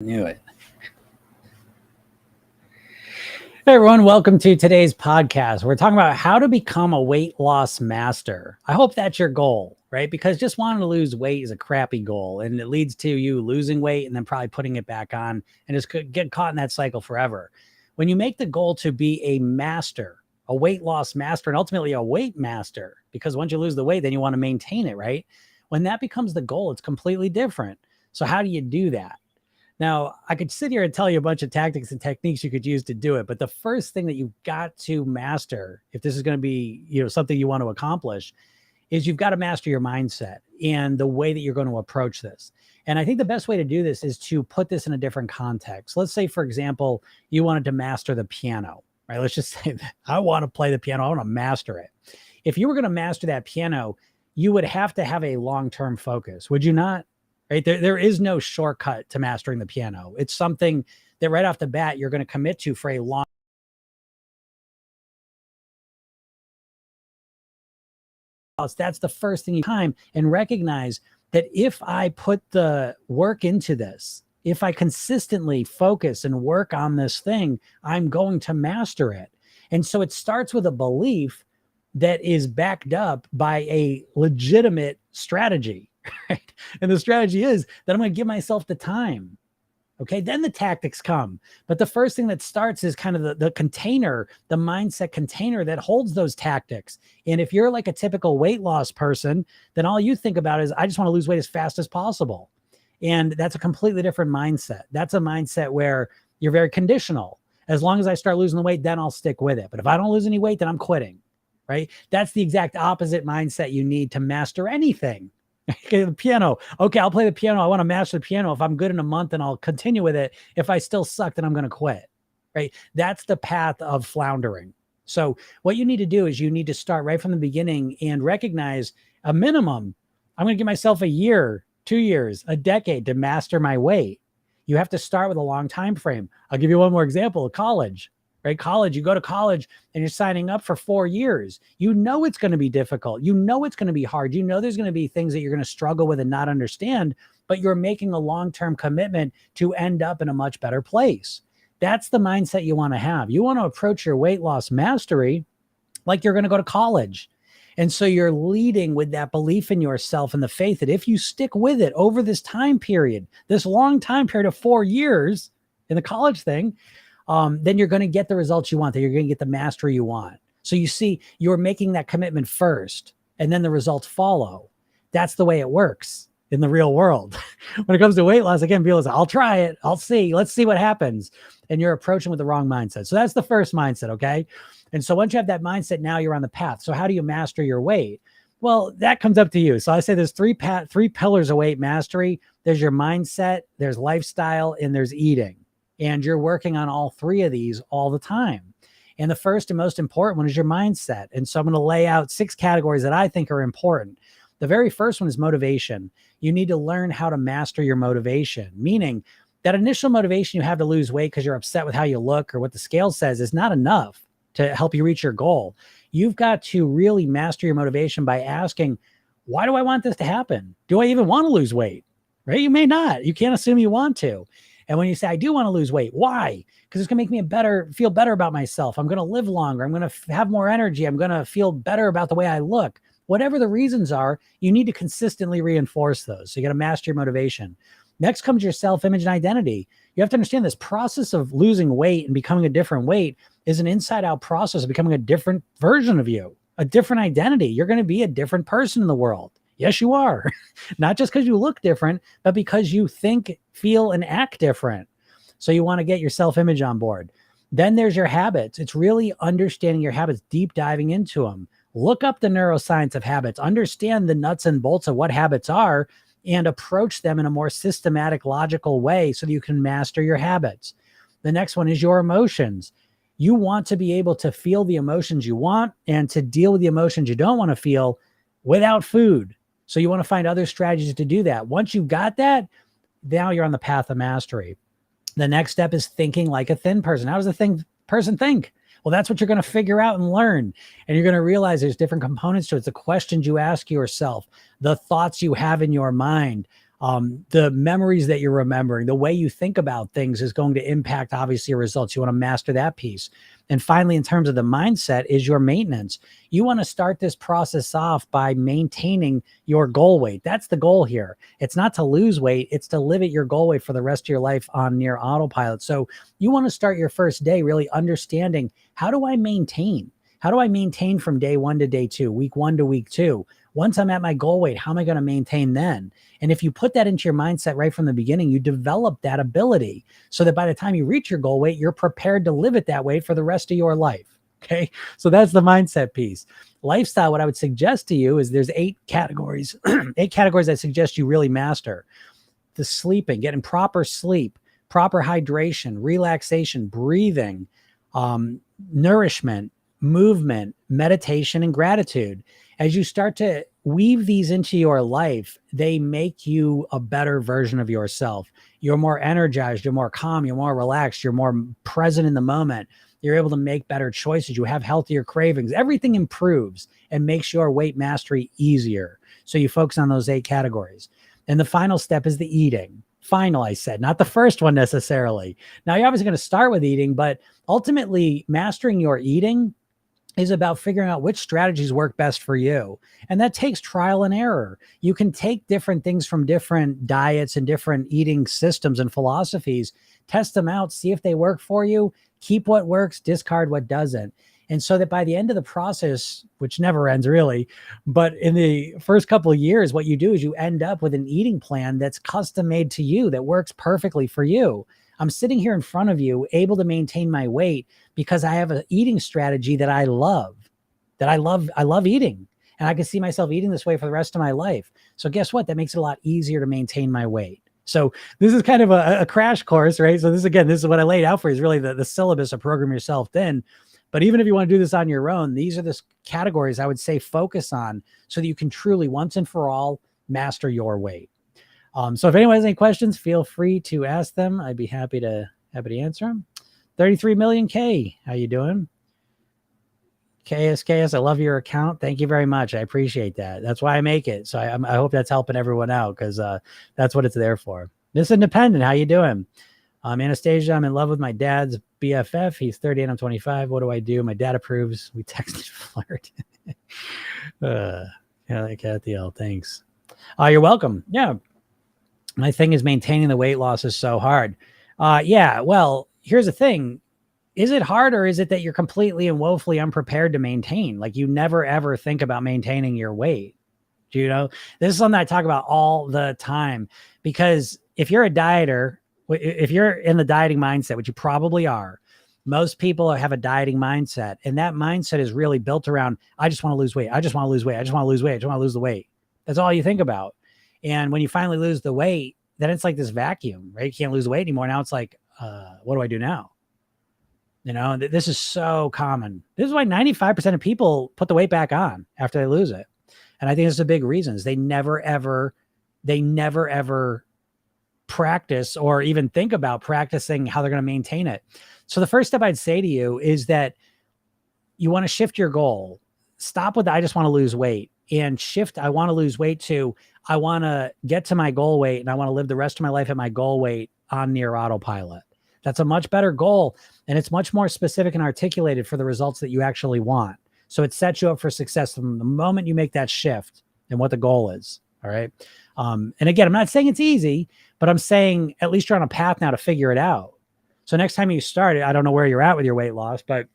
Knew it. Hey everyone, welcome to today's podcast. We're talking about how to become a weight loss master. I hope that's your goal, right? Because just wanting to lose weight is a crappy goal and it leads to you losing weight and then probably putting it back on and just get caught in that cycle forever. When you make the goal to be a master, a weight loss master, and ultimately a weight master, because once you lose the weight, then you want to maintain it, right? When that becomes the goal, it's completely different. So how do you do that? Now, I could sit here and tell you a bunch of tactics and techniques you could use to do it, but the first thing that you've got to master, if this is going to be, something you want to accomplish, is you've got to master your mindset and the way that you're going to approach this. And I think the best way to do this is to put this in a different context. Let's say, for example, you wanted to master the piano, right? Let's just say that I want to play the piano. I want to master it. If you were going to master that piano, you would have to have a long-term focus, would you not? Right? There is no shortcut to mastering the piano. It's something that right off the bat, you're going to commit to for a long. That's the first thing you time and recognize that if I put the work into this, if I consistently focus and work on this thing, I'm going to master it. And so it starts with a belief that is backed up by a legitimate strategy. Right? And the strategy is that I'm going to give myself the time. Okay. Then the tactics come. But the first thing that starts is kind of the container, the mindset container that holds those tactics. And if you're like a typical weight loss person, then all you think about is, I just want to lose weight as fast as possible. And that's a completely different mindset. That's a mindset where you're very conditional. As long as I start losing the weight, then I'll stick with it. But if I don't lose any weight, then I'm quitting. Right? That's the exact opposite mindset you need to master anything. Okay, the piano. Okay, I'll play the piano. I want to master the piano. If I'm good in a month, then I'll continue with it. If I still suck, then I'm going to quit. Right? That's the path of floundering. So what you need to do is you need to start right from the beginning and recognize a minimum. I'm going to give myself a year, 2 years, a decade to master my weight. You have to start with a long time frame. I'll give you one more example of college. Right? College, you go to college and you're signing up for 4 years. You know it's going to be difficult. You know it's going to be hard. You know there's going to be things that you're going to struggle with and not understand, but you're making a long-term commitment to end up in a much better place. That's the mindset you want to have. You want to approach your weight loss mastery like you're going to go to college. And so you're leading with that belief in yourself and the faith that if you stick with it over this time period, this long time period of 4 years in the college thing, then you're going to get the results you want, that you're going to get the mastery you want. So you see, you're making that commitment first, and then the results follow. That's the way it works in the real world. When it comes to weight loss, again, people say, I'll try it. I'll see. Let's see what happens. And you're approaching with the wrong mindset. So that's the first mindset, okay? And so once you have that mindset, now you're on the path. So how do you master your weight? Well, that comes up to you. So I say there's three pillars of weight mastery. There's your mindset, there's lifestyle, and there's eating. And you're working on all three of these all the time. And the first and most important one is your mindset. And so I'm going to lay out 6 categories that I think are important. The very first one is motivation. You need to learn how to master your motivation, meaning that initial motivation you have to lose weight because you're upset with how you look or what the scale says is not enough to help you reach your goal. You've got to really master your motivation by asking, why do I want this to happen? Do I even want to lose weight? Right? You may not. You can't assume you want to. And when you say, I do want to lose weight, why? Because it's going to make me feel better about myself. I'm going to live longer. I'm going to have more energy. I'm going to feel better about the way I look. Whatever the reasons are, you need to consistently reinforce those. So you got to master your motivation. Next comes your self-image and identity. You have to understand this process of losing weight and becoming a different weight is an inside-out process of becoming a different version of you, a different identity. You're going to be a different person in the world. Yes, you are. Not just because you look different, but because you think, feel, and act different. So you want to get your self-image on board. Then there's your habits. It's really understanding your habits, deep diving into them. Look up the neuroscience of habits, understand the nuts and bolts of what habits are, and approach them in a more systematic, logical way so that you can master your habits. The next one is your emotions. You want to be able to feel the emotions you want and to deal with the emotions you don't want to feel without food. So you want to find other strategies to do that. Once you've got that, now you're on the path of mastery. The next step is thinking like a thin person. How does a thin person think? Well, that's what you're going to figure out and learn. And you're going to realize there's different components to it. It's the questions you ask yourself, the thoughts you have in your mind. The memories that you're remembering, the way you think about things is going to impact obviously your results. You want to master that piece. And finally, in terms of the mindset, is your maintenance. You want to start this process off by maintaining your goal weight. That's the goal here. It's not to lose weight, it's to live at your goal weight for the rest of your life on near autopilot. So you want to start your first day really understanding, how do I maintain? How do I maintain from day 1 to day 2, week 1 to week 2? Once I'm at my goal weight, how am I going to maintain then? And if you put that into your mindset right from the beginning, you develop that ability so that by the time you reach your goal weight, you're prepared to live it that way for the rest of your life. Okay. So that's the mindset piece. Lifestyle, what I would suggest to you is there's 8 categories, 8 categories I suggest you really master. The sleeping, getting proper sleep, proper hydration, relaxation, breathing, nourishment, movement, meditation, and gratitude. As you start to weave these into your life, they make you a better version of yourself. You're more energized, you're more calm, you're more relaxed, you're more present in the moment. You're able to make better choices. You have healthier cravings. Everything improves and makes your weight mastery easier. So you focus on those 8 categories. And the final step is the eating. Final, I said, not the first one necessarily. Now, you're obviously going to start with eating, but ultimately mastering your eating is about figuring out which strategies work best for you. And that takes trial and error. You can take different things from different diets and different eating systems and philosophies, test them out, see if they work for you, keep what works, discard what doesn't. And so that by the end of the process, which never ends really, but in the first couple of years, what you do is you end up with an eating plan that's custom made to you, that works perfectly for you. I'm sitting here in front of you, able to maintain my weight because I have an eating strategy that I love, I love eating. And I can see myself eating this way for the rest of my life. So guess what? That makes it a lot easier to maintain my weight. So this is kind of a crash course, right? So this is what I laid out for you, is really the syllabus of Program Yourself Thin. But even if you want to do this on your own, these are the categories I would say focus on so that you can truly once and for all master your weight. So if anyone has any questions, feel free to ask them. I'd be happy to answer them. 33 million K, how you doing? KSKS, I love your account. Thank you very much. I appreciate that. That's why I make it. So I hope that's helping everyone out, because that's what it's there for. Miss Independent, how you doing? Anastasia, I'm in love with my dad's BFF. He's 38, I'm 25. What do I do? My dad approves. We texted flirt. Yeah, Kathy, thanks. You're welcome. Yeah. My thing is maintaining the weight loss is so hard. Yeah, well, here's the thing. Is it hard, or is it that you're completely and woefully unprepared to maintain? Like, you never, ever think about maintaining your weight. Do you know? This is something I talk about all the time, because if you're a dieter, if you're in the dieting mindset, which you probably are, most people have a dieting mindset. And that mindset is really built around, I just want to lose weight. I just want to lose weight. I just want to lose weight. I just want to lose the weight. That's all you think about. And when you finally lose the weight, then it's like this vacuum, right? You can't lose weight anymore. Now it's like, what do I do now? You know, this is so common. This is why 95% of people put the weight back on after they lose it. And I think it's a big reason is they never, ever practice or even think about practicing how they're going to maintain it. So the first step I'd say to you is that you want to shift your goal. Stop with the, I just want to lose weight, and shift, I want to lose weight to, I want to get to my goal weight and I want to live the rest of my life at my goal weight on near autopilot. That's a much better goal. And it's much more specific and articulated for the results that you actually want. So it sets you up for success from the moment you make that shift and what the goal is. All right. And again, I'm not saying it's easy, but I'm saying at least you're on a path now to figure it out. So next time you start it, I don't know where you're at with your weight loss, but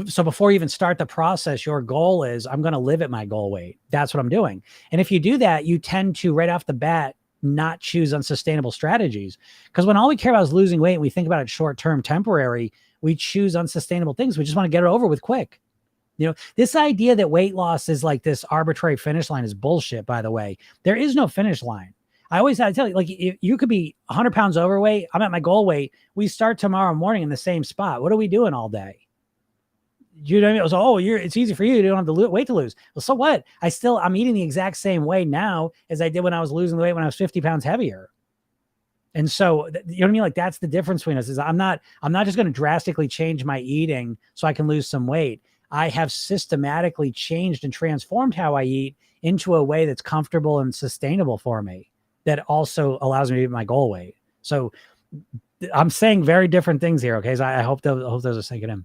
so before you even start the process, your goal is, I'm going to live at my goal weight. That's what I'm doing. And if you do that, you tend to right off the bat not choose unsustainable strategies. Because when all we care about is losing weight and we think about it short-term, temporary, we choose unsustainable things. We just want to get it over with quick. You know, this idea that weight loss is like this arbitrary finish line is bullshit, by the way. There is no finish line. I always had to tell you, like, if you could be 100 pounds overweight. I'm at my goal weight. We start tomorrow morning in the same spot. What are we doing all day? You know what I mean? It was, oh, it's easy for you. You don't have the weight to lose. Well, so what? I'm eating the exact same way now as I did when I was losing the weight when I was 50 pounds heavier. And so, you know what I mean? Like, that's the difference between us, is I'm not just going to drastically change my eating so I can lose some weight. I have systematically changed and transformed how I eat into a way that's comfortable and sustainable for me, that also allows me to meet my goal weight. So I'm saying very different things here. Okay. So I hope those are sinking in.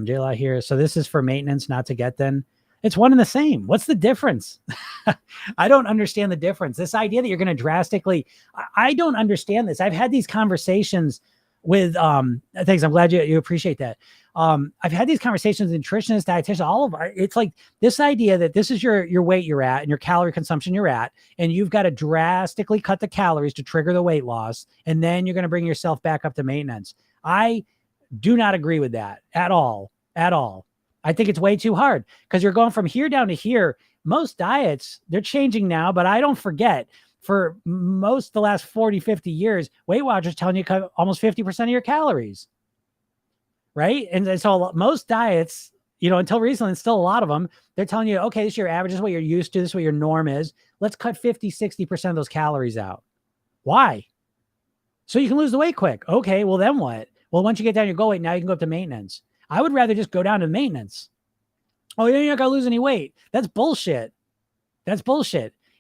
J-Law here. So this is for maintenance, not to get then. It's one and the same. What's the difference? I don't understand the difference. This idea that you're going to drastically, I don't understand this. I've had these conversations with, thanks. I'm glad you appreciate that. I've had these conversations with nutritionists, dietitians, all of our, it's like this idea that this is your weight you're at and your calorie consumption you're at, and you've got to drastically cut the calories to trigger the weight loss. And then you're going to bring yourself back up to maintenance. I do not agree with that at all. I think it's way too hard, because you're going from here down to here. Most diets, they're changing now, but I don't forget, for most the last 40, 50 years, Weight Watchers telling you cut almost 50% of your calories. Right. And so most diets, until recently, and still a lot of them, they're telling you, okay, this is your average, this is what you're used to, this is what your norm is. Let's cut 50, 60% of those calories out. Why? So you can lose the weight quick. Okay, well then what? Well, once you get down your goal weight, now you can go up to maintenance. I would rather just go down to maintenance. Oh, you're not going to lose any weight. That's bullshit.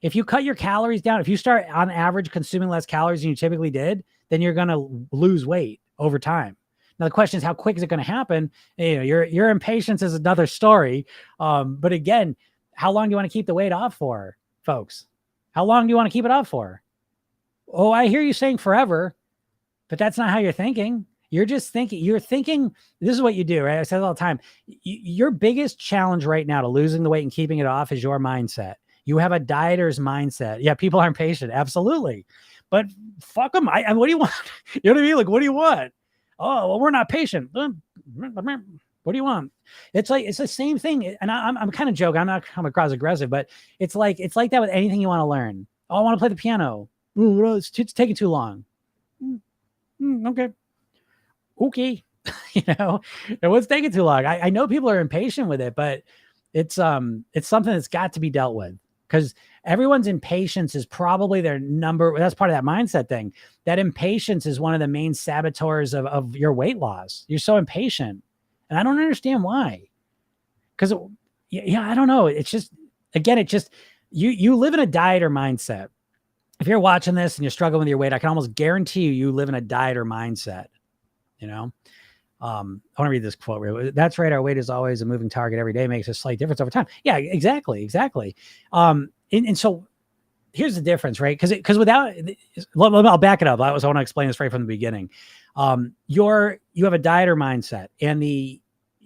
If you cut your calories down, if you start on average consuming less calories than you typically did, then you're going to lose weight over time. Now, the question is, how quick is it going to happen? Your impatience is another story. But again, how long do you want to keep the weight off for, folks? How long do you want to keep it off for? Oh, I hear you saying forever, but that's not how you're thinking. You're thinking, this is what you do, right? I say it all the time. Your biggest challenge right now to losing the weight and keeping it off is your mindset. You have a dieter's mindset. Yeah, people aren't patient. Absolutely. But fuck them. What do you want? You know what I mean? Like, what do you want? Oh, well, we're not patient. What do you want? It's the same thing. And I'm kind of joking. I'm not coming across aggressive, but it's like that with anything you want to learn. Oh, I want to play the piano. Ooh, it's taking too long. Okay. It was taking too long. I know people are impatient with it, but it's something that's got to be dealt with, because everyone's impatience is probably that's part of that mindset thing. That impatience is one of the main saboteurs of your weight loss. You're so impatient, and I don't understand why. Because I don't know. It's just, again, you live in a dieter mindset. If you're watching this and you're struggling with your weight, I can almost guarantee you live in a dieter mindset. I want to read this quote. That's right. Our weight is always a moving target. Every day makes a slight difference over time. Yeah, exactly. And so here's the difference, right? Because without, I'll back it up. I want to explain this right from the beginning. You have a dieter mindset, and the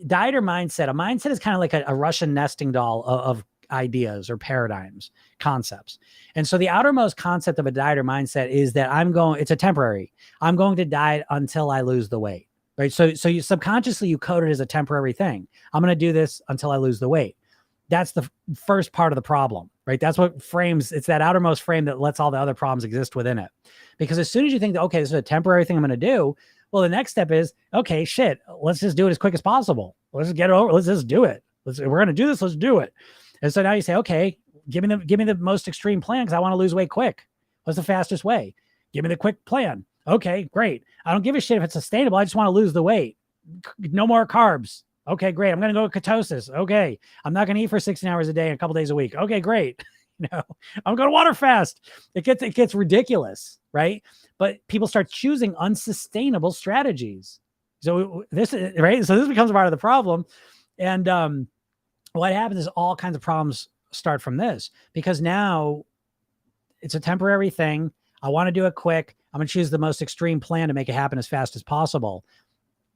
dieter mindset, a mindset is kind of like a Russian nesting doll of ideas or paradigms, concepts. And so the outermost concept of a dieter mindset is that it's a temporary. I'm going to diet until I lose the weight, right? So you subconsciously, you code it as a temporary thing. I'm going to do this until I lose the weight. That's the first part of the problem, right? That's what it's that outermost frame that lets all the other problems exist within it. Because as soon as you think that, okay, this is a temporary thing I'm going to do, well, the next step is, okay, shit, let's just do it as quick as possible. Let's just get it over. Let's just do it. We're going to do this. Let's do it. And so now you say, okay, give me the most extreme plan, because I want to lose weight quick. What's the fastest way? Give me the quick plan. Okay, great. I don't give a shit if it's sustainable. I just want to lose the weight. No more carbs. Okay, great. I'm going to go ketosis. Okay. I'm not going to eat for 16 hours a day and a couple days a week. Okay, great. I'm going to water fast. It gets ridiculous, right? But people start choosing unsustainable strategies. So this is right. So this becomes part of the problem. And what happens is all kinds of problems start from this, because now it's a temporary thing. I want to do it quick. I'm going to choose the most extreme plan to make it happen as fast as possible.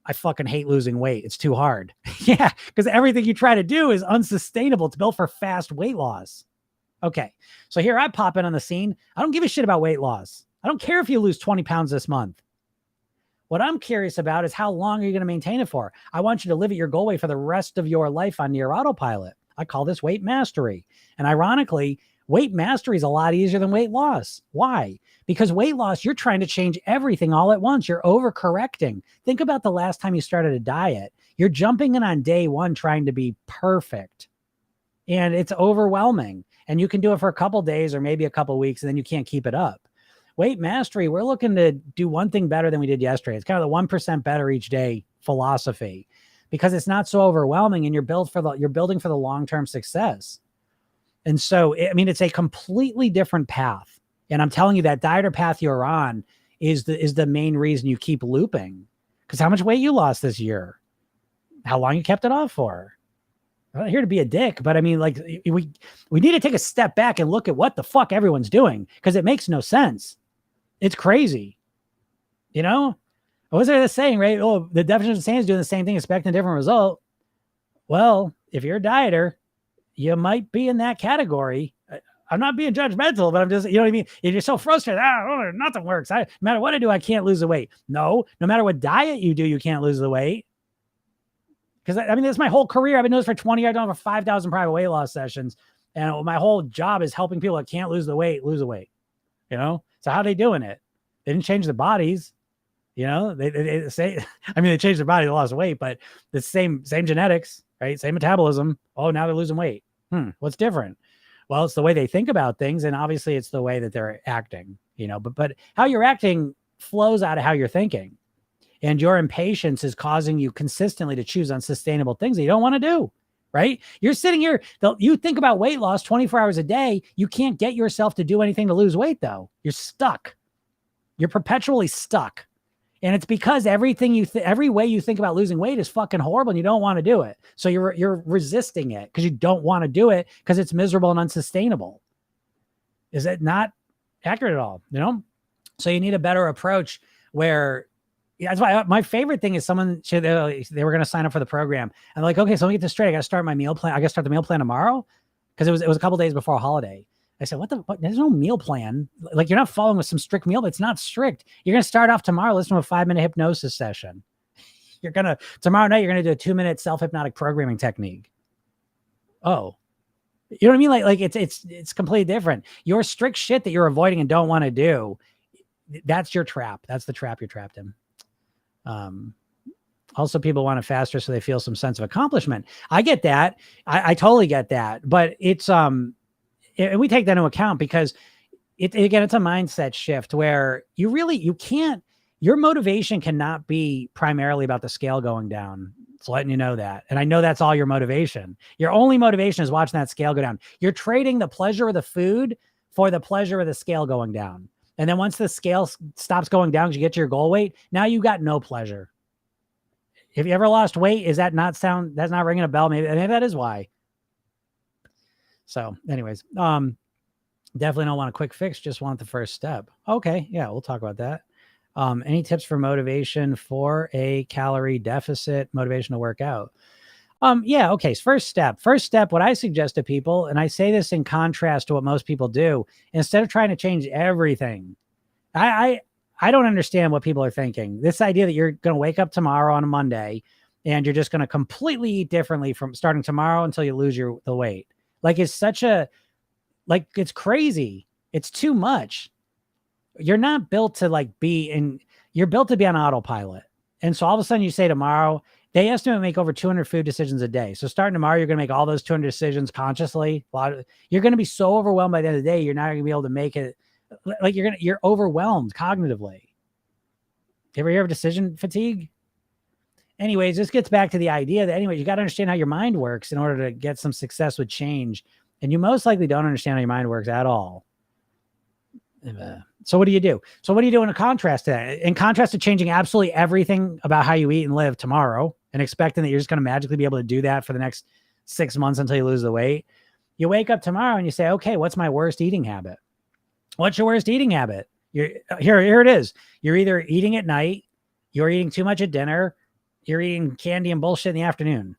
I fucking hate losing weight. It's too hard. Yeah, because everything you try to do is unsustainable. It's built for fast weight loss. Okay, so here I pop in on the scene. I don't give a shit about weight loss. I don't care if you lose 20 pounds this month. What I'm curious about is, how long are you going to maintain it for? I want you to live at your goal weight for the rest of your life on your autopilot. I call this weight mastery. And ironically, weight mastery is a lot easier than weight loss. Why? Because weight loss, you're trying to change everything all at once. You're overcorrecting. Think about the last time you started a diet. You're jumping in on day one trying to be perfect. And it's overwhelming. And you can do it for a couple days or maybe a couple weeks, and then you can't keep it up. Weight mastery, we're looking to do one thing better than we did yesterday. It's kind of the 1% better each day philosophy. because it's not so overwhelming and you're building for the long-term success. And so, I mean, it's a completely different path. And I'm telling you that diet or path you're on is the main reason you keep looping. Because how much weight you lost this year? How long you kept it off for? I'm not here to be a dick, but I mean, like, we need to take a step back and look at what the fuck everyone's doing, because it makes no sense. It's crazy. You know? What was there the saying, right? Oh, the definition of insanity is doing the same thing, expecting a different result. Well, if you're a dieter, you might be in that category. I'm not being judgmental, but I'm just, you know what I mean? If you're so frustrated, nothing works. No matter what I do, I can't lose the weight. No matter what diet you do, you can't lose the weight. Because I mean, that's my whole career. I've been doing this for 20 years. I've done over 5,000 private weight loss sessions. And my whole job is helping people that can't lose the weight, you know? So how are they doing it? They didn't change their bodies. You know, they say, I mean, they changed their body, they lost weight, but the same genetics, right? Same metabolism. Oh, now they're losing weight. What's different? Well, it's the way they think about things. And obviously it's the way that they're acting, you know, but how you're acting flows out of how you're thinking. And your impatience is causing you consistently to choose unsustainable things that you don't want to do, right? You're sitting here, you think about weight loss 24 hours a day. You can't get yourself to do anything to lose weight, though. You're stuck. You're perpetually stuck. And it's because every way you think about losing weight is fucking horrible and you don't want to do it. So you're resisting it because you don't want to do it because it's miserable and unsustainable. Is it not accurate at all? You know? So you need a better approach where, that's why my favorite thing is someone, they were going to sign up for the program. And like, okay, so let me get this straight. I got to start my meal plan. I got to start the meal plan tomorrow because it was a couple days before a holiday. I said, what the fuck? There's no meal plan. Like, you're not following with some strict meal, but it's not strict. You're going to start off tomorrow, listen to a 5-minute hypnosis session. Tomorrow night, you're going to do a 2-minute self-hypnotic programming technique. Oh, you know what I mean? Like it's completely different. Your strict shit that you're avoiding and don't want to do, that's your trap. That's the trap you're trapped in. Also, people want it faster so they feel some sense of accomplishment. I get that. I totally get that. But it's, and we take that into account because it's a mindset shift where you can't, your motivation cannot be primarily about the scale going down. It's letting you know that. And I know that's all your motivation. Your only motivation is watching that scale go down. You're trading the pleasure of the food for the pleasure of the scale going down. And then once the scale stops going down because you get to your goal weight, now you got no pleasure. If you ever lost weight, that's not ringing a bell? Maybe that is why. So anyways, definitely don't want a quick fix. Just want the first step. Okay. Yeah. We'll talk about that. Any tips for motivation for a calorie deficit, motivation to work out? Yeah. Okay. So first step, what I suggest to people, and I say this in contrast to what most people do, instead of trying to change everything, I don't understand what people are thinking. This idea that you're going to wake up tomorrow on a Monday and you're just going to completely eat differently from starting tomorrow until you lose the weight. Like, it's it's crazy. It's too much. You're not built to you're built to be on autopilot. And so all of a sudden you say tomorrow, they estimate make over 200 food decisions a day. So starting tomorrow, you're going to make all those 200 decisions consciously. You're going to be so overwhelmed by the end of the day. You're not going to be able to make it. Like, you're overwhelmed cognitively. You ever hear of decision fatigue? Anyways, this gets back to the idea that you got to understand how your mind works in order to get some success with change. And you most likely don't understand how your mind works at all. So what do you do? So what do you do in contrast to that? In contrast to changing absolutely everything about how you eat and live tomorrow and expecting that you're just going to magically be able to do that for the next 6 months until you lose the weight, you wake up tomorrow and you say, okay, what's my worst eating habit? What's your worst eating habit? Here it is. You're either eating at night, you're eating too much at dinner, you're eating candy and bullshit in the afternoon.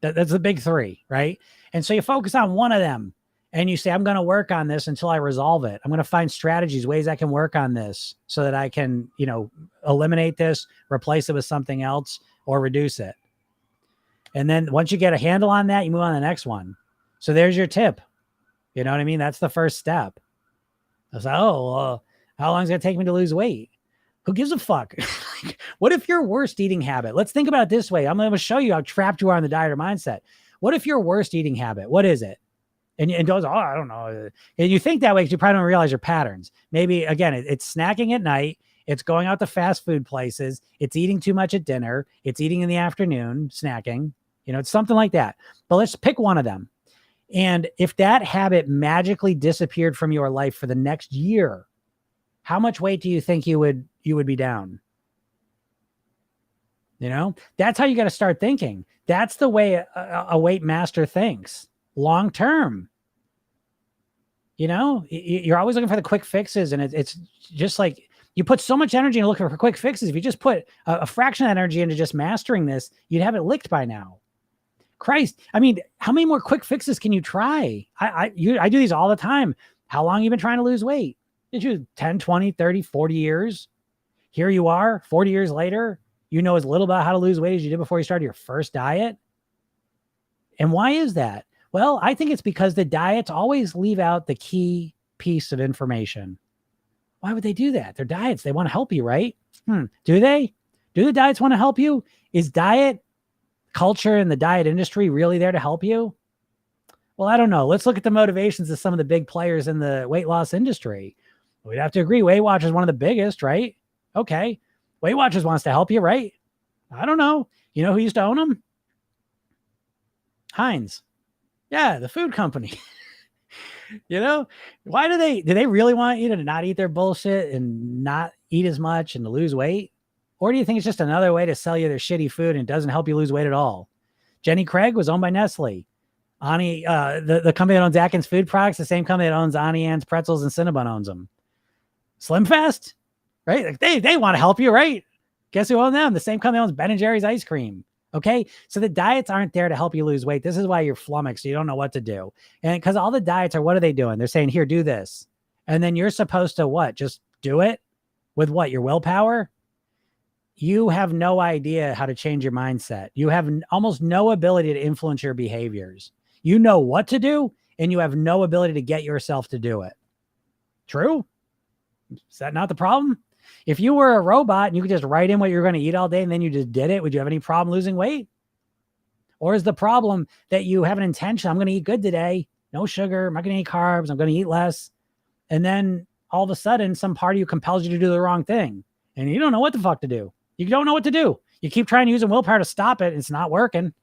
That's the big three, right? And so you focus on one of them and you say, I'm going to work on this until I resolve it. I'm going to find strategies, ways I can work on this so that I can, eliminate this, replace it with something else, or reduce it. And then once you get a handle on that, you move on to the next one. So there's your tip. You know what I mean? That's the first step. I was like, how long is it going to take me to lose weight? Who gives a fuck? What if your worst eating habit? Let's think about it this way. I'm going to show you how trapped you are in the dieter mindset. What if your worst eating habit? What is it? And those, I don't know. And you think that way because you probably don't realize your patterns. Maybe, again, it's snacking at night It's going out to fast food places. It's eating too much at dinner. It's eating in the afternoon, snacking. It's something like that. But let's pick one of them. And if that habit magically disappeared from your life for the next year, how much weight do you think you would be down? That's how you got to start thinking. That's the way a weight master thinks long term. You're always looking for the quick fixes, and it's just like you put so much energy into looking for quick fixes. If you just put a fraction of that energy into just mastering this, you'd have it licked by now. Christ, I mean, how many more quick fixes can you try? I do these all the time. How long have you been trying to lose weight? Did you 10, 20, 30, 40 years? Here you are, 40 years later. You know as little about how to lose weight as you did before you started your first diet. And why is that? Well, I think it's because the diets always leave out the key piece of information. Why would they do that? They're diets. They want to help you, right? Do they? Do the diets want to help you? Is diet culture and the diet industry really there to help you? Well, I don't know. Let's look at the motivations of some of the big players in the weight loss industry. We'd have to agree. Weight Watchers is one of the biggest, right? Okay. Weight Watchers wants to help you, right? I don't know. You know who used to own them? Heinz. Yeah, the food company. Why do they really want you to not eat their bullshit and not eat as much and to lose weight? Or do you think it's just another way to sell you their shitty food and it doesn't help you lose weight at all? Jenny Craig was owned by Nestle. Ani, the company that owns Atkins Food Products, the same company that owns Auntie Anne's Pretzels and Cinnabon owns them. Slim Fast, right? Like they want to help you, right? Guess who owns them? The same company that owns Ben & Jerry's ice cream. Okay. So the diets aren't there to help you lose weight. This is why you're flummoxed. You don't know what to do. And because all the diets are, what are they doing? They're saying, here, do this. And then you're supposed to what? Just do it with what? Your willpower? You have no idea how to change your mindset. You have almost no ability to influence your behaviors. You know what to do, and you have no ability to get yourself to do it. True? Is that not the problem? If you were a robot and you could just write in what you're going to eat all day and then you just did it, would you have any problem losing weight? Or is the problem that you have an intention? I'm going to eat good today. No sugar. I'm not going to eat carbs. I'm going to eat less. And then all of a sudden, some part of you compels you to do the wrong thing. And you don't know what the fuck to do. You don't know what to do. You keep trying to use a willpower to stop it. It's not working.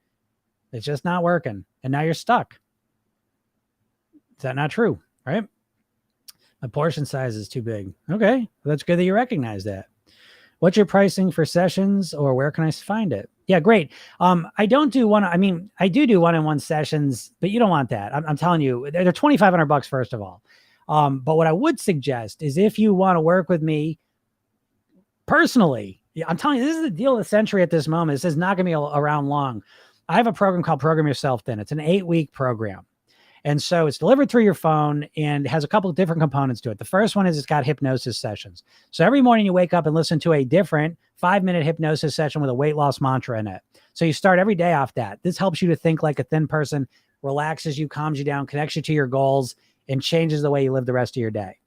It's just not working. And now you're stuck. Is that not true? Right? My portion size is too big. Okay. That's good that you recognize that. What's your pricing for sessions, or where can I find it? Yeah, great. I don't do one. I mean, I do one-on-one sessions, but you don't want that. I'm telling you, they're $2,500 first of all. But what I would suggest is if you want to work with me personally, I'm telling you, this is the deal of the century at this moment. This is not going to be around long. I have a program called Program Yourself Thin. It's an 8-week program. And so it's delivered through your phone and has a couple of different components to it. The first one is it's got hypnosis sessions. So every morning you wake up and listen to a different 5-minute hypnosis session with a weight loss mantra in it. So you start every day off that. This helps you to think like a thin person, relaxes you, calms you down, connects you to your goals, and changes the way you live the rest of your day.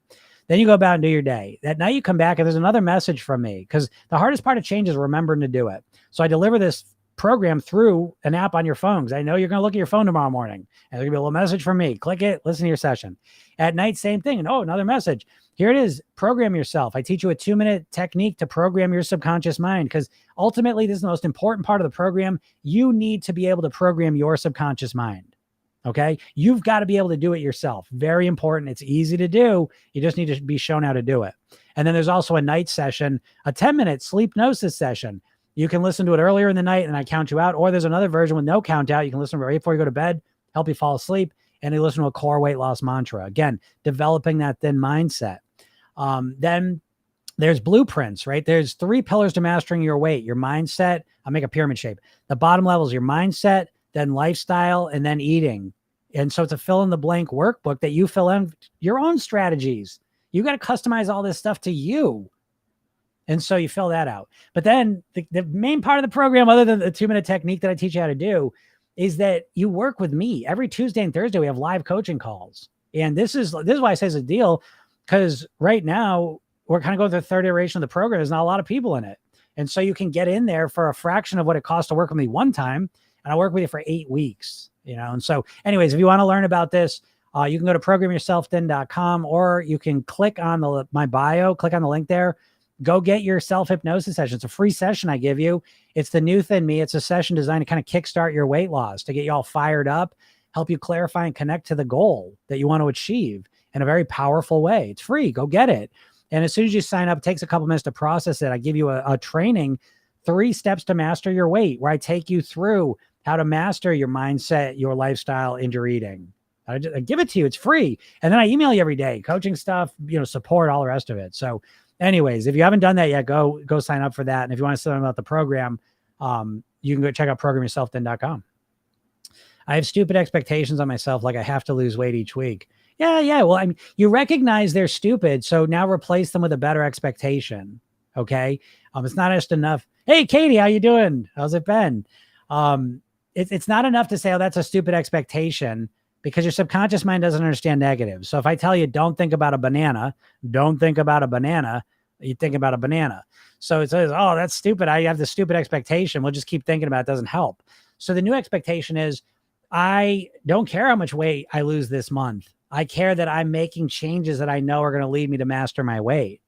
Then you go about and do your day. That night you come back and there's another message from me, because the hardest part of change is remembering to do it. So I deliver this program through an app on your phone, because I know you're going to look at your phone tomorrow morning and there's going to be a little message from me. Click it, listen to your session. At night, same thing. And another message. Here it is. Program yourself. I teach you a 2-minute technique to program your subconscious mind, because ultimately this is the most important part of the program. You need to be able to program your subconscious mind. Okay. You've got to be able to do it yourself. Very important. It's easy to do. You just need to be shown how to do it. And then there's also a night session, a 10-minute sleepnosis session. You can listen to it earlier in the night and I count you out. Or there's another version with no count out. You can listen to it right before you go to bed, help you fall asleep, and you listen to a core weight loss mantra. Again, developing that thin mindset. Then there's blueprints, right? There's 3 pillars to mastering your weight: your mindset. I'll make a pyramid shape. The bottom level is your mindset, then lifestyle, and then eating. And so it's a fill in the blank workbook that you fill in your own strategies. You got to customize all this stuff to you. And so you fill that out. But then the main part of the program, other than the 2-minute technique that I teach you how to do, is that you work with me. Every Tuesday and Thursday, we have live coaching calls. And this is why I say it's a deal, because right now we're kind of going through the 3rd iteration of the program. There's not a lot of people in it. And so you can get in there for a fraction of what it costs to work with me one time. And I work with you for 8 weeks, And so anyways, if you want to learn about this, you can go to programyourselfthin.com, or you can click on my bio, click on the link there. go get your self-hypnosis session. It's a free session I give you. It's the New Thin Me. It's a session designed to kind of kickstart your weight loss, to get you all fired up, help you clarify and connect to the goal that you want to achieve in a very powerful way. It's free. Go get it. And as soon as you sign up, it takes a couple minutes to process it. I give you a training, 3 steps to master your weight, where I take you through how to master your mindset, your lifestyle, and your eating. I give it to you. It's free. And then I email you every day, coaching stuff, support, all the rest of it. So anyways, if you haven't done that yet, go sign up for that. And if you want to learn about the program, you can go check out programyourselfthin.com. I have stupid expectations on myself, like I have to lose weight each week. Yeah. Well, I mean, you recognize they're stupid, so now replace them with a better expectation. Okay. It's not just enough. Hey, Katie, how you doing? How's it been? It's not enough to say, oh, that's a stupid expectation, because your subconscious mind doesn't understand negatives. So if I tell you, don't think about a banana, you think about a banana. So it says, oh, that's stupid. I have this stupid expectation. We'll just keep thinking about it. It doesn't help. So the new expectation is, I don't care how much weight I lose this month. I care that I'm making changes that I know are going to lead me to master my weight.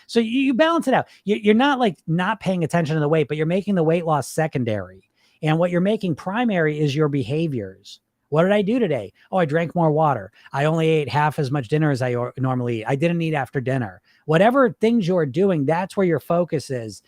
So you balance it out. You're not like not paying attention to the weight, but you're making the weight loss secondary. And what you're making primary is your behaviors. What did I do today? Oh, I drank more water. I only ate half as much dinner as I normally eat. I didn't eat after dinner. Whatever things you're doing, that's where your focus is,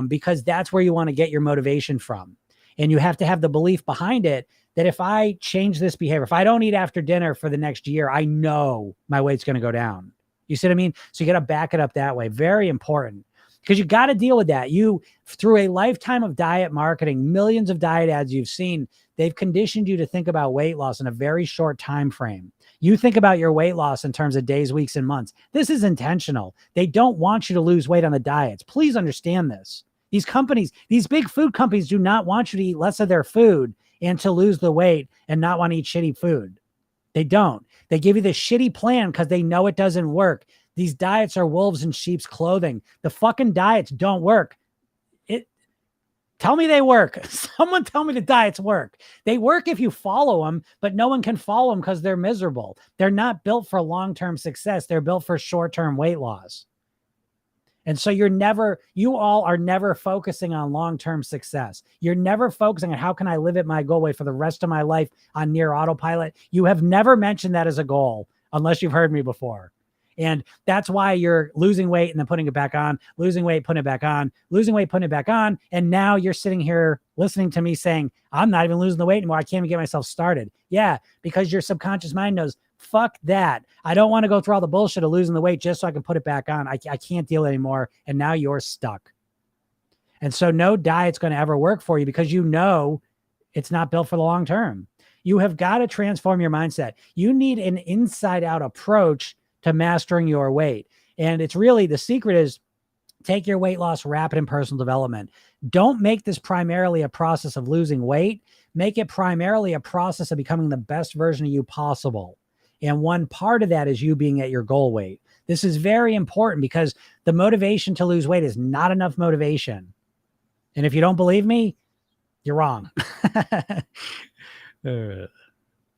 because that's where you want to get your motivation from. And you have to have the belief behind it that if I change this behavior, if I don't eat after dinner for the next year, I know my weight's going to go down. You see what I mean? So you got to back it up that way. Very important, because you got to deal with that. You, through a lifetime of diet marketing, millions of diet ads you've seen, they've conditioned you to think about weight loss in a very short time frame. You think about your weight loss in terms of days, weeks, and months. This is intentional. They don't want you to lose weight on the diets. Please understand this. These companies, these big food companies, do not want you to eat less of their food and to lose the weight and not want to eat shitty food. They don't. They give you the shitty plan because they know it doesn't work. These diets are wolves in sheep's clothing. The fucking diets don't work. Tell me they work. Someone tell me the diets work. They work if you follow them, but no one can follow them because they're miserable. They're not built for long-term success. They're built for short-term weight loss. And so you all are never focusing on long-term success. You're never focusing on how can I live at my goal weight for the rest of my life on near autopilot. You have never mentioned that as a goal unless you've heard me before. And that's why you're losing weight and then putting it back on, losing weight, putting it back on, losing weight, putting it back on. And now you're sitting here listening to me saying, I'm not even losing the weight anymore. I can't even get myself started. Yeah, because your subconscious mind knows, fuck that. I don't want to go through all the bullshit of losing the weight just so I can put it back on. I can't deal anymore. And now you're stuck. And so no diet's going to ever work for you because you know it's not built for the long term. You have got to transform your mindset. You need an inside out approach to mastering your weight. And it's really, the secret is take your weight loss rapid in personal development. Don't make this primarily a process of losing weight. Make it primarily a process of becoming the best version of you possible. And one part of that is you being at your goal weight. This is very important because the motivation to lose weight is not enough motivation. And if you don't believe me, you're wrong.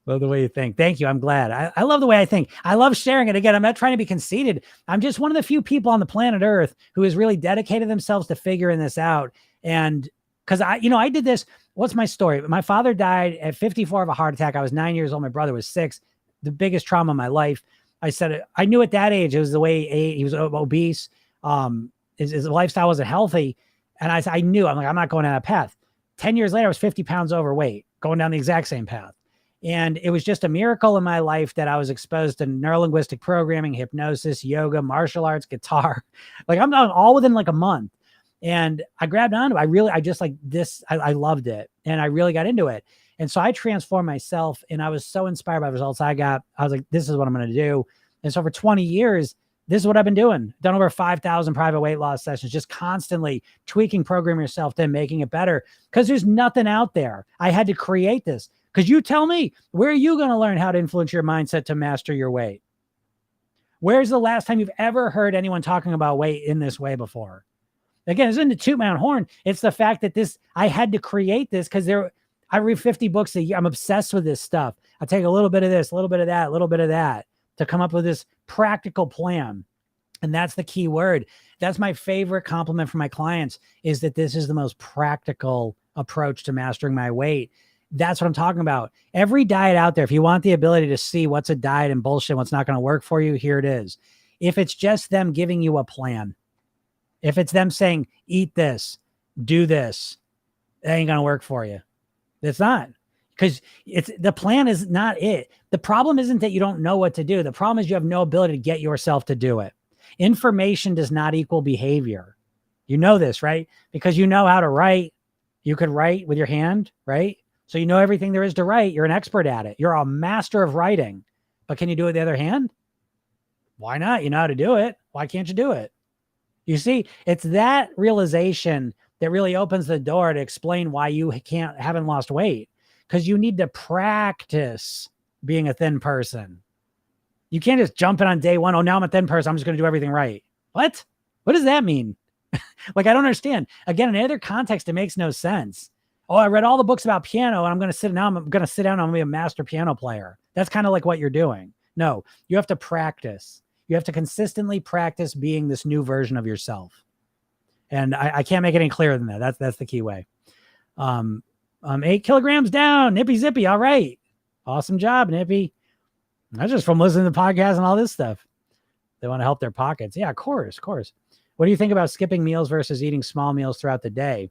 Love the way you think. Thank you. I'm glad. I love the way I think. I love sharing it. Again, I'm not trying to be conceited. I'm just one of the few people on the planet Earth who has really dedicated themselves to figuring this out. And because I did this. What's my story? My father died at 54 of a heart attack. I was 9 years old. My brother was 6. The biggest trauma of my life. I knew at that age, it was the way he was obese. His lifestyle wasn't healthy. And I knew, I'm not going down that path. 10 years later, I was 50 pounds overweight, going down the exact same path. And it was just a miracle in my life that I was exposed to neurolinguistic programming, hypnosis, yoga, martial arts, guitar. Like I'm done all within like a month. And I grabbed onto it. I loved it. And I really got into it. And so I transformed myself and I was so inspired by the results I got. I was like, this is what I'm going to do. And so for 20 years, this is what I've been doing. Done over 5,000 private weight loss sessions, just constantly tweaking, programming yourself, then making it better because there's nothing out there. I had to create this. Because you tell me, where are you going to learn how to influence your mindset to master your weight? Where's the last time you've ever heard anyone talking about weight in this way before? Again, it's in the toot my own horn. It's the fact that I had to create this because I read 50 books a year. I'm obsessed with this stuff. I take a little bit of this, a little bit of that, a little bit of that to come up with this practical plan. And that's the key word. That's my favorite compliment from my clients, is that this is the most practical approach to mastering my weight. That's what I'm talking about. Every diet out there, if you want the ability to see what's a diet and bullshit, what's not going to work for you, here it is. If it's just them giving you a plan, if it's them saying, eat this, do this, it ain't going to work for you. It's not, because the plan is not it. The problem isn't that you don't know what to do. The problem is you have no ability to get yourself to do it. Information does not equal behavior. You know this, right? Because you know how to write. You could write with your hand, right? So you know everything there is to write. You're an expert at it. You're a master of writing. But can you do it with the other hand? Why not? You know how to do it. Why can't you do it? You see, it's that realization that really opens the door to explain why you haven't lost weight, because you need to practice being a thin person. You can't just jump in on day one. Oh, now I'm a thin person, I'm just going to do everything right. What does that mean? Like, I don't understand. Again, in other context, it makes no sense. Oh, I read all the books about piano and I'm going to sit down. I'm going to be a master piano player. That's kind of like what you're doing. No, you have to practice. You have to consistently practice being this new version of yourself. And I can't make it any clearer than that. That's the key way. 8 kilograms down, nippy zippy. All right. Awesome job, Nippy. That's just from listening to the podcast and all this stuff. They want to help their pockets. Yeah, of course. What do you think about skipping meals versus eating small meals throughout the day?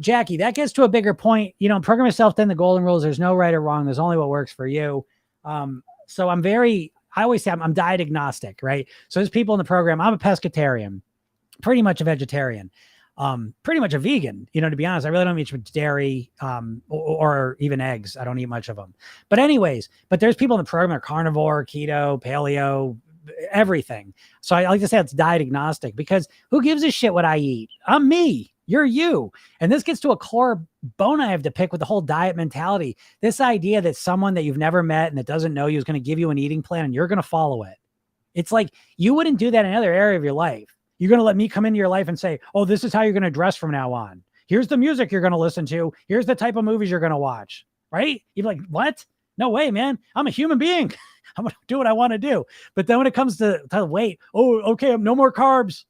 Jackie, that gets to a bigger point. Program yourself thin, the golden rules. There's no right or wrong. There's only what works for you. So I always say I'm diet agnostic, right? So there's people in the program. I'm a pescatarian, pretty much a vegetarian, pretty much a vegan. To be honest, I really don't eat much dairy, or even eggs. I don't eat much of them. But anyways, there's people in the program that are carnivore, keto, paleo, everything. So I like to say it's diet agnostic, because who gives a shit what I eat? I'm me. You're you. And this gets to a core bone I have to pick with the whole diet mentality. This idea that someone that you've never met and that doesn't know you is going to give you an eating plan and you're going to follow it. It's like, you wouldn't do that in another area of your life. You're going to let me come into your life and say, oh, this is how you're going to dress from now on. Here's the music you're going to listen to. Here's the type of movies you're going to watch. Right? You're like, what? No way, man. I'm a human being. I'm going to do what I want to do. But then when it comes to weight, oh, okay, no more carbs.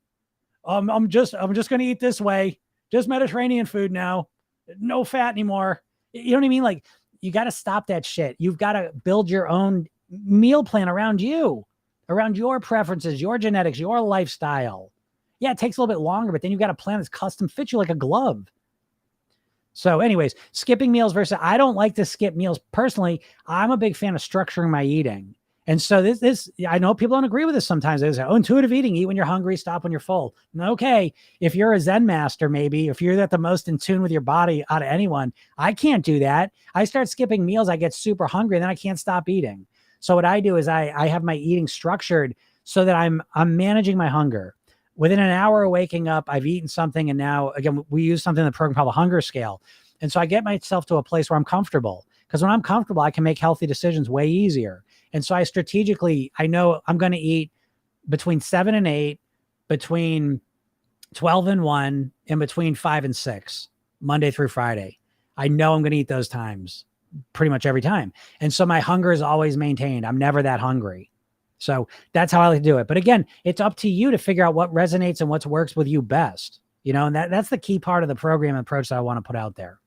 I'm just going to eat this way. Just Mediterranean food now. No fat anymore. You know what I mean? Like, you got to stop that shit. You've got to build your own meal plan around you, around your preferences, your genetics, your lifestyle. Yeah, it takes a little bit longer, but then you've got a plan that's custom fits you like a glove. So anyways, skipping meals versus, I don't like to skip meals personally. I'm a big fan of structuring my eating. And so this, I know people don't agree with this sometimes. They say, oh, intuitive eating, eat when you're hungry, stop when you're full. Okay, if you're a Zen master, maybe, if you're the most in tune with your body out of anyone, I can't do that. I start skipping meals, I get super hungry, and then I can't stop eating. So what I do is I have my eating structured so that I'm managing my hunger. Within an hour of waking up, I've eaten something, and now, again, we use something in the program called the hunger scale. And so I get myself to a place where I'm comfortable, because when I'm comfortable, I can make healthy decisions way easier. And so I know I'm going to eat between 7 and 8, between 12 and 1, and between 5 and 6, Monday through Friday. I know I'm going to eat those times pretty much every time. And so my hunger is always maintained. I'm never that hungry. So that's how I like to do it. But again, it's up to you to figure out what resonates and what works with you best. And that's the key part of the program approach that I want to put out there.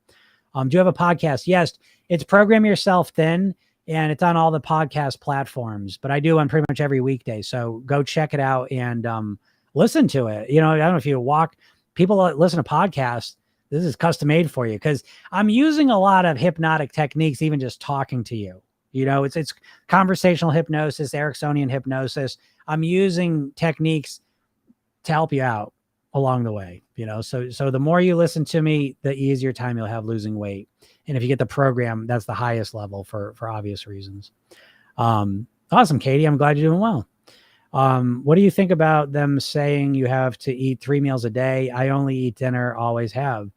Do you have a podcast? Yes, it's Program Yourself Thin, and it's on all the podcast platforms, but I do on pretty much every weekday. So go check it out and listen to it. I don't know if you people that listen to podcasts, this is custom made for you, because I'm using a lot of hypnotic techniques, even just talking to you. It's conversational hypnosis, Ericksonian hypnosis. I'm using techniques to help you out along the way, so the more you listen to me, the easier time you'll have losing weight. And if you get the program, that's the highest level for obvious reasons. Awesome, Katie. I'm glad you're doing well. What do you think about them saying you have to eat 3 meals a day? I only eat dinner, always have.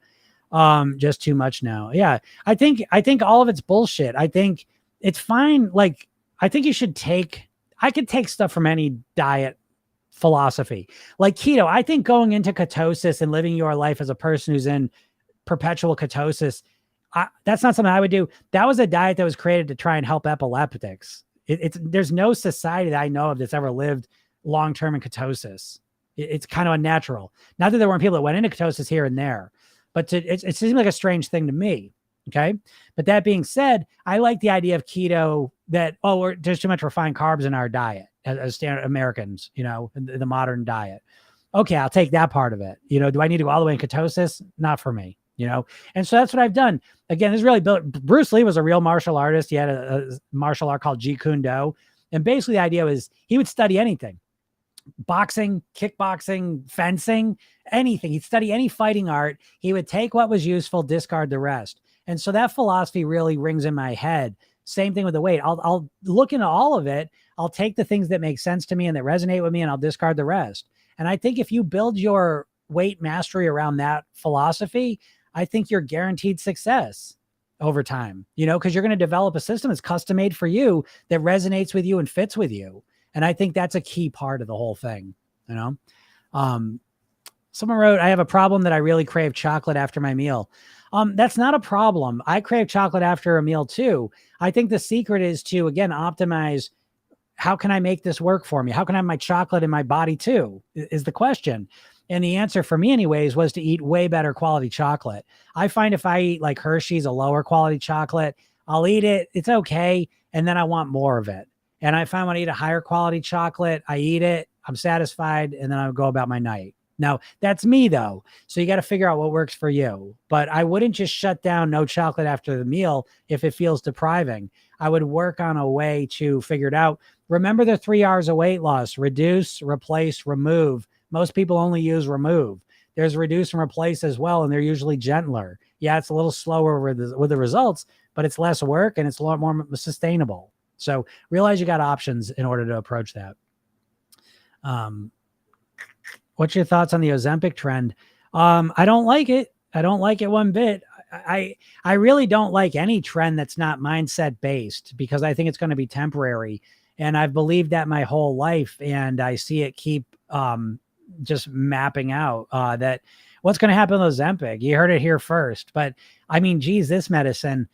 Just too much now. Yeah. I think all of it's bullshit. I think it's fine. Like, I think I could take stuff from any diet philosophy, like keto. I think going into ketosis and living your life as a person who's in perpetual ketosis, that's not something I would do. That was a diet that was created to try and help epileptics. There's no society that I know of that's ever lived long-term in ketosis. It's kind of unnatural. Not that there weren't people that went into ketosis here and there, but it seems like a strange thing to me. Okay. But that being said, I like the idea of keto that, there's too much refined carbs in our diet as standard Americans, in the modern diet. Okay. I'll take that part of it. Do I need to go all the way in ketosis? Not for me, And so that's what I've done. Again, this is really Bruce Lee was a real martial artist. He had a martial art called Jeet Kune Do. And basically the idea was he would study anything. Boxing, kickboxing, fencing, anything. He'd study any fighting art. He would take what was useful, discard the rest. And so that philosophy really rings in my head. Same thing with the weight. I'll look into all of it. I'll take the things that make sense to me and that resonate with me, and I'll discard the rest. And I think if you build your weight mastery around that philosophy, I think you're guaranteed success over time, because you're going to develop a system that's custom made for you that resonates with you and fits with you. And I think that's a key part of the whole thing, Someone wrote, I have a problem that I really crave chocolate after my meal. That's not a problem. I crave chocolate after a meal too. I think the secret is to, again, optimize. How can I make this work for me? How can I have my chocolate in my body too, is the question. And the answer for me anyways was to eat way better quality chocolate. I find if I eat like Hershey's, a lower quality chocolate, I'll eat it. It's okay. And then I want more of it. And I find when I eat a higher quality chocolate, I eat it, I'm satisfied, and then I'll go about my night. Now, that's me though. So you got to figure out what works for you. But I wouldn't just shut down no chocolate after the meal if it feels depriving. I would work on a way to figure it out. Remember the 3 R's of weight loss: reduce, replace, remove. Most people only use remove. There's reduce and replace as well, and they're usually gentler. Yeah, it's a little slower with the results, but it's less work and it's a lot more sustainable. So realize you got options in order to approach that. What's your thoughts on the Ozempic trend? I don't like it. I don't like it one bit. I really don't like any trend that's not mindset based, because I think it's going to be temporary. And I've believed that my whole life, and I see it keep just mapping out that what's going to happen with Ozempic. You heard it here first. But I mean, geez, this medicine,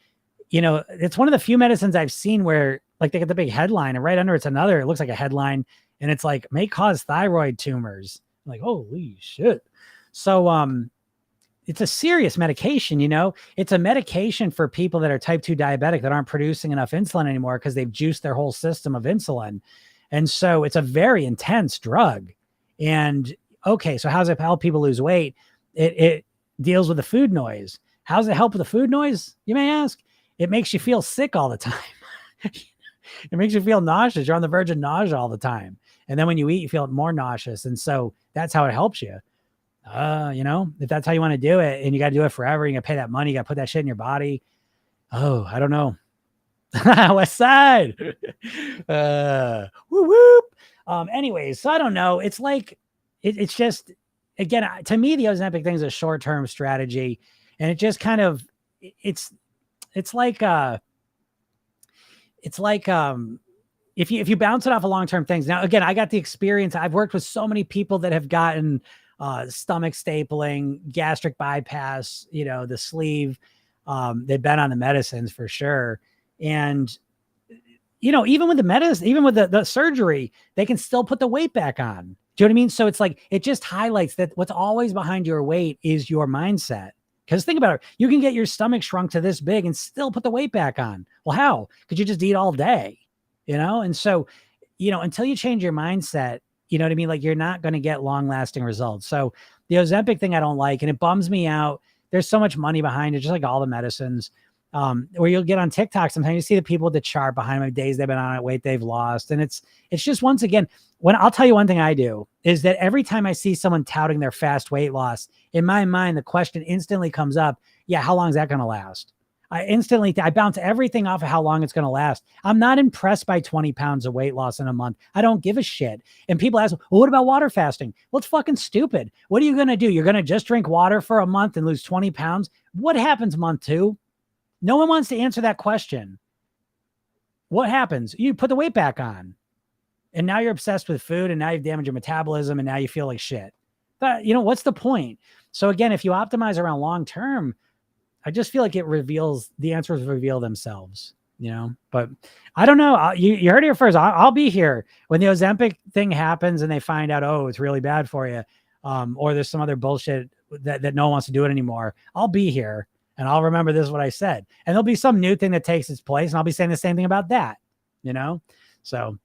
it's one of the few medicines I've seen where like they get the big headline and right under it's another, it looks like a headline, and it's like may cause thyroid tumors. I'm like, holy shit. So it's a serious medication, it's a medication for people that are type 2 diabetic that aren't producing enough insulin anymore because they've juiced their whole system of insulin. And so it's a very intense drug. And okay, so how does it help people lose weight? It deals with the food noise. How does it help with the food noise, you may ask? It makes you feel sick all the time. It makes you feel nauseous. You're on the verge of nausea all the time. And then when you eat, you feel more nauseous. And so that's how it helps you. If that's how you want to do it and you got to do it forever, you got to pay that money, you got to put that shit in your body. Oh, I don't know. West Side. Whoop, whoop. Anyways, so I don't know. It's like, it's just, again, to me, the Ozempic thing is a short-term strategy. And it just kind of, it's like if you bounce it off of long-term things. Now, again, I got the experience. I've worked with so many people that have gotten stomach stapling, gastric bypass, the sleeve. They've been on the medicines for sure. And, even with the medicine, even with the surgery, they can still put the weight back on. Do you know what I mean? So it's like, it just highlights that what's always behind your weight is your mindset. Because think about it, you can get your stomach shrunk to this big and still put the weight back on. Well, how? Could you just eat all day? And so, until you change your mindset, you know what I mean? Like, you're not going to get long lasting results. So the Ozempic thing, I don't like, and it bums me out. There's so much money behind it, just like all the medicines, where you'll get on TikTok. Sometimes you see the people with the chart behind them, days they've been on it, weight they've lost. And it's just, once again, when I'll tell you one thing I do is that every time I see someone touting their fast weight loss, in my mind, the question instantly comes up. Yeah. How long is that going to last? I bounce everything off of how long it's going to last. I'm not impressed by 20 pounds of weight loss in a month. I don't give a shit. And people ask, well, what about water fasting? Well, it's fucking stupid. What are you going to do? You're going to just drink water for a month and lose 20 pounds? What happens month 2? No one wants to answer that question. What happens? You put the weight back on. And now you're obsessed with food, and now you've damaged your metabolism, and now you feel like shit. But, what's the point? So again, if you optimize around long-term, I just feel like the answers reveal themselves. But I don't know. You heard it here first. I'll be here when the Ozempic thing happens and they find out, oh, it's really bad for you. Or there's some other bullshit that no one wants to do it anymore. I'll be here and I'll remember this is what I said. And there'll be some new thing that takes its place. And I'll be saying the same thing about that, So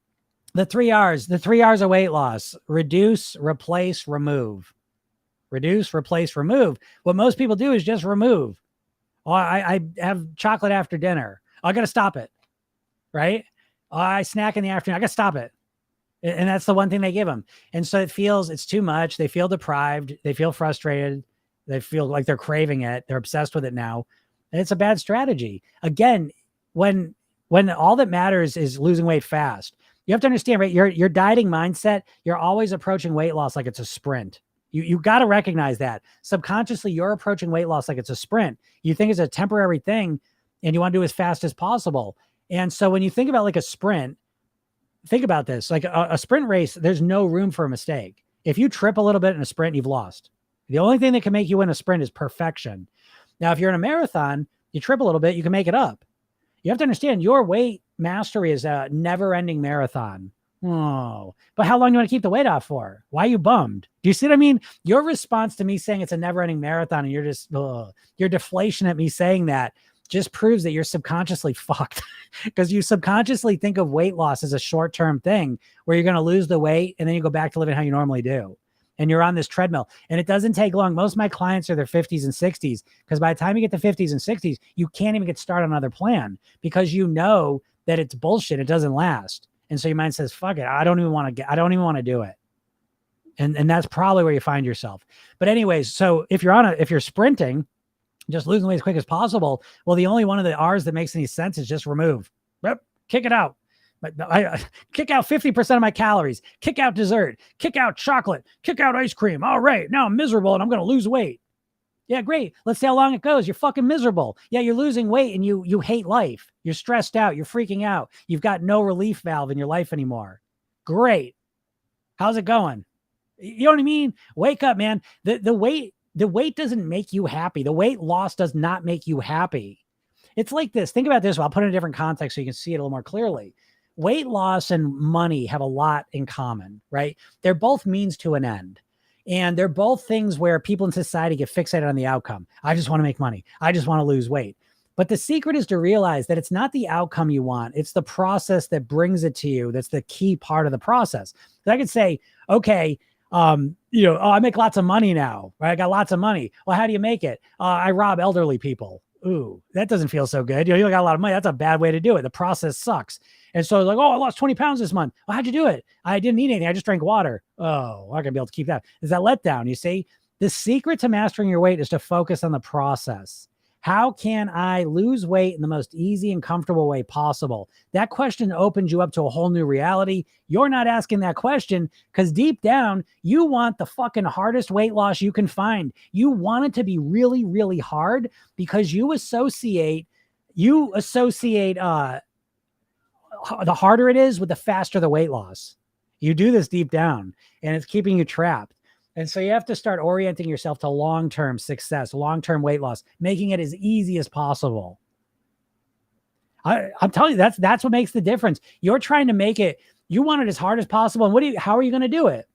the 3 R's of weight loss: reduce, replace, remove. Reduce, replace, remove. What most people do is just remove. Oh, I have chocolate after dinner. I got to stop it. Right? Oh, I snack in the afternoon. I got to stop it. And that's the one thing they give them. And so it's too much. They feel deprived. They feel frustrated. They feel like they're craving it. They're obsessed with it now. And it's a bad strategy. Again, when all that matters is losing weight fast, you have to understand, right? Your dieting mindset, you're always approaching weight loss like it's a sprint. You got to recognize that. Subconsciously, you're approaching weight loss like it's a sprint. You think it's a temporary thing and you want to do as fast as possible. And so when you think about like a sprint, think about this, like a sprint race, there's no room for a mistake. If you trip a little bit in a sprint, you've lost. The only thing that can make you win a sprint is perfection. Now, if you're in a marathon, you trip a little bit, you can make it up. You have to understand your weight mastery is a never-ending marathon. Oh, but how long do you want to keep the weight off for? Why are you bummed? Do you see what I mean? Your response to me saying it's a never-ending marathon and you're just, your deflation at me saying that just proves that you're subconsciously fucked because you subconsciously think of weight loss as a short-term thing where you're going to lose the weight and then you go back to living how you normally do. And you're on this treadmill and it doesn't take long. Most of my clients are their 50s and 60s because by the time you get to 50s and 60s, you can't even get started on another plan because you know that it's bullshit. It doesn't last. And so your mind says, fuck it. I don't even want to do it. And that's probably where you find yourself. But anyways, so if you're sprinting, just losing weight as quick as possible. Well, the only one of the R's that makes any sense is just remove. Yep, kick it out. But I kick out 50% of my calories, kick out dessert, kick out chocolate, kick out ice cream. All right, now I'm miserable and I'm going to lose weight. Yeah, great. Let's see how long it goes. You're fucking miserable. Yeah, you're losing weight and you hate life. You're stressed out. You're freaking out. You've got no relief valve in your life anymore. Great. How's it going? You know what I mean? Wake up, man. The weight doesn't make you happy. The weight loss does not make you happy. It's like this. Think about this. I'll put it in a different context so you can see it a little more clearly. Weight loss and money have a lot in common, right? They're both means to an end. And they're both things where people in society get fixated on the outcome. I just want to make money. I just want to lose weight. But the secret is to realize that it's not the outcome you want. It's the process that brings it to you. That's the key part of the process. I could say, okay, I make lots of money now, right? I got lots of money. Well, how do you make it? I rob elderly people. Ooh, that doesn't feel so good. You got a lot of money. That's a bad way to do it. The process sucks. And so like, I lost 20 pounds this month. Well, how'd you do it? I didn't eat anything. I just drank water. Oh, I'm not gonna be able to keep that. Is that letdown? You see, the secret to mastering your weight is to focus on the process. How can I lose weight in the most easy and comfortable way possible? That question opens you up to a whole new reality. You're not asking that question because deep down, you want the fucking hardest weight loss you can find. You want it to be really, really hard because you associate the harder it is with the faster the weight loss. You do this deep down and it's keeping you trapped. And so you have to start orienting yourself to long-term success, long-term weight loss, making it as easy as possible. I'm telling you, that's what makes the difference. You're trying to make it, you want it as hard as possible. And how are you going to do it?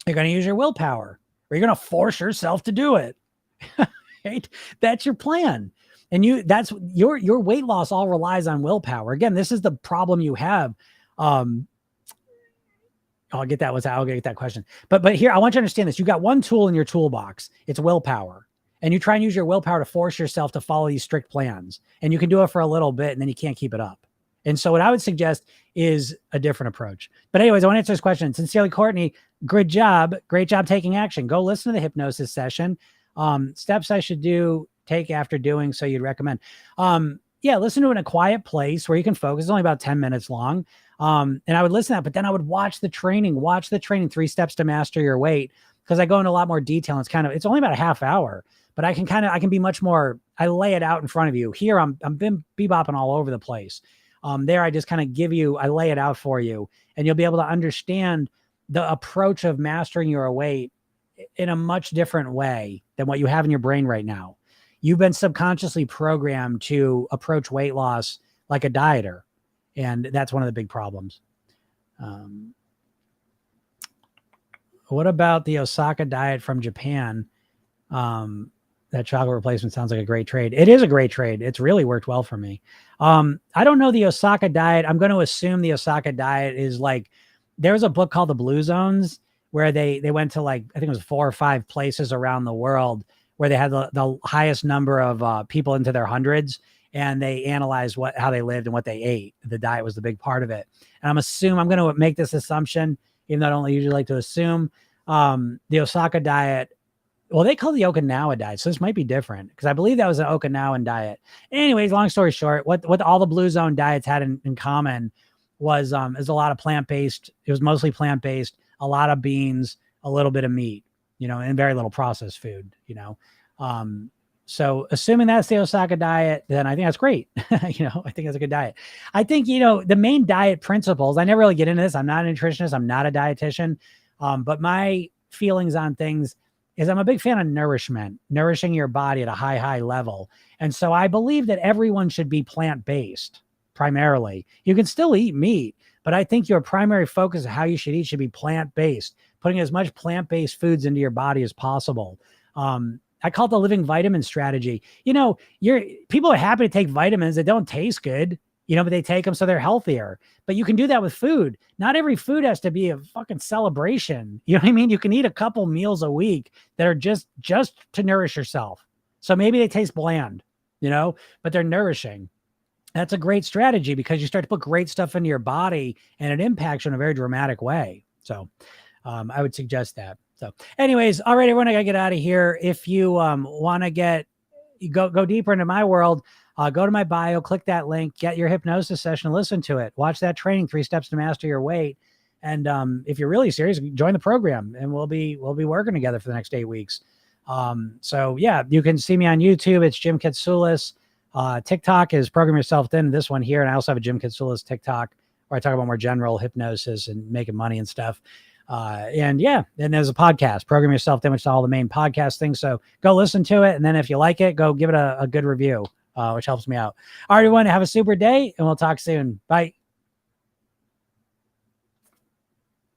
You're going to use your willpower, or you're going to force yourself to do it. Right? That's your plan. And that's your weight loss all relies on willpower. Again, this is the problem you have. I'll get that question. But here, I want you to understand this. You got one tool in your toolbox. It's willpower. And you try and use your willpower to force yourself to follow these strict plans. And you can do it for a little bit and then you can't keep it up. And so what I would suggest is a different approach. But anyways, I want to answer this question. Sincerely, Courtney, great job taking action. Go listen to the hypnosis session. Steps I should take after doing so you'd recommend. Listen to it in a quiet place where you can focus. It's only about 10 minutes long. And I would listen to that, but then I would watch the training, 3 steps to master your weight. Because I go into a lot more detail. And it's only about a half hour, but I can be much more, I lay it out in front of you. Here, I'm bebopping all over the place. There, I just kind of I lay it out for you, and you'll be able to understand the approach of mastering your weight in a much different way than what you have in your brain right now. You've been subconsciously programmed to approach weight loss like a dieter. And that's one of the big problems. What about the Osaka diet from Japan? That chocolate replacement sounds like a great trade. It is a great trade. It's really worked well for me. I don't know the Osaka diet. I'm going to assume the Osaka diet is like, there was a book called The Blue Zones where they went to like, I think it was 4 or 5 places around the world where they had the highest number of people into their hundreds, and they analyzed how they lived and what they ate. The diet was the big part of it. And I'm going to make this assumption, even though I don't usually like to assume, the Osaka diet, well, they call the Okinawa diet, so this might be different because I believe that was an Okinawan diet. Anyways, long story short, what all the Blue Zone diets had in common was is a lot of plant-based. It was mostly plant-based, a lot of beans, a little bit of meat, and very little processed food, So assuming that's the Osaka diet, then I think that's great. I think that's a good diet. I think, the main diet principles, I never really get into this. I'm not a nutritionist. I'm not a dietitian. But my feelings on things is I'm a big fan of nourishing your body at a high level. And so I believe that everyone should be plant-based primarily. You can still eat meat, but I think your primary focus of how you should eat should be plant-based, putting as much plant-based foods into your body as possible. I call it the living vitamin strategy. People are happy to take vitamins that don't taste good, but they take them so they're healthier. But you can do that with food. Not every food has to be a fucking celebration. You know what I mean? You can eat a couple meals a week that are just to nourish yourself. So maybe they taste bland, but they're nourishing. That's a great strategy because you start to put great stuff into your body and it impacts you in a very dramatic way. So I would suggest that. So anyways, all right, everyone, I gotta get out of here. If you want to go deeper into my world, go to my bio, click that link, get your hypnosis session, listen to it, watch that training, 3 Steps to Master Your Weight. And if you're really serious, join the program and we'll be working together for the next 8 weeks. So yeah, you can see me on YouTube. It's Jim Katsoulis. TikTok is Program Yourself Thin, this one here. And I also have a Jim Katsoulis TikTok where I talk about more general hypnosis and making money and stuff. And there's a podcast, Program Yourself Thin, which is all the main podcast things. So go listen to it. And then if you like it, go give it a good review, which helps me out. All right, everyone, have a super day and we'll talk soon. Bye.